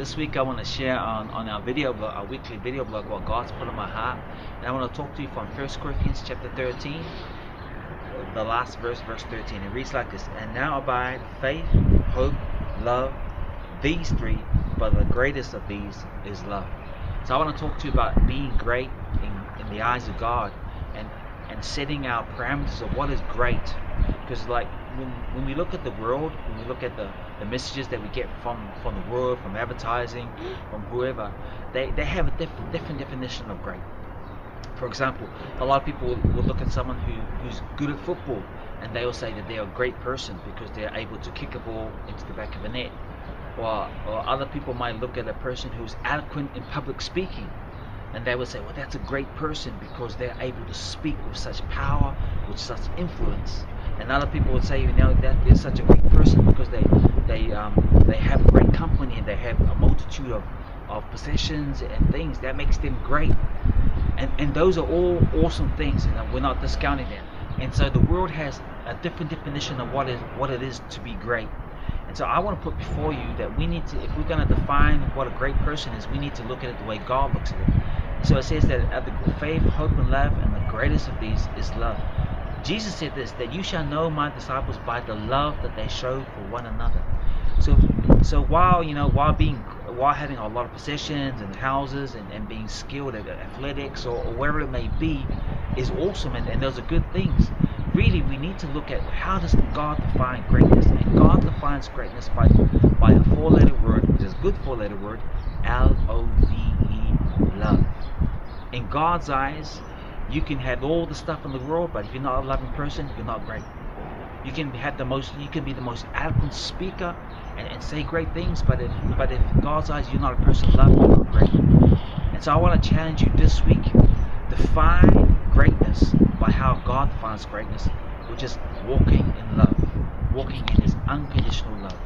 This week I want to share on our video blog, our weekly video blog, what God's put in my heart. And I want to talk to you from 1 Corinthians chapter 13, the last verse, verse 13. It reads like this: And now abide faith, hope, love, these three, but the greatest of these is love. So I want to talk to you about being great in the eyes of God, and setting our parameters of what is great. Because like when we look at the world, when we look at the messages that we get from the world, from advertising, from whoever, they have a different definition of great. For example, a lot of people will look at someone who's good at football, and they will say that they're a great person because they're able to kick a ball into the back of a net. Or other people might look at a person who's eloquent in public speaking, and they would say, well, that's a great person because they're able to speak with such power, with such influence. And other people would say, you know, that they're such a great person because they have great company, and they have a multitude of possessions and things that makes them great. And those are all awesome things, and we're not discounting them. And so the world has a different definition of what it is to be great. And so I want to put before you that we need to, if we're going to define what a great person is, we need to look at it the way God looks at it. So it says that at the faith, hope, and love, and the greatest of these is love. Jesus said this, that you shall know my disciples by the love that they show for one another. So while having a lot of possessions and houses and being skilled at athletics or wherever it may be is awesome, and those are good things. Really, we need to look at how does God define greatness, and God defines greatness by a four-letter word, which is a good four-letter word, L-O-V-E, love. In God's eyes, you can have all the stuff in the world, but if you're not a loving person, you're not great. You can be the most eloquent speaker and say great things, but if in God's eyes you're not a person loved, you're not great. And so I want to challenge you this week: define greatness by how God defines greatness, which is walking in love, walking in His unconditional love.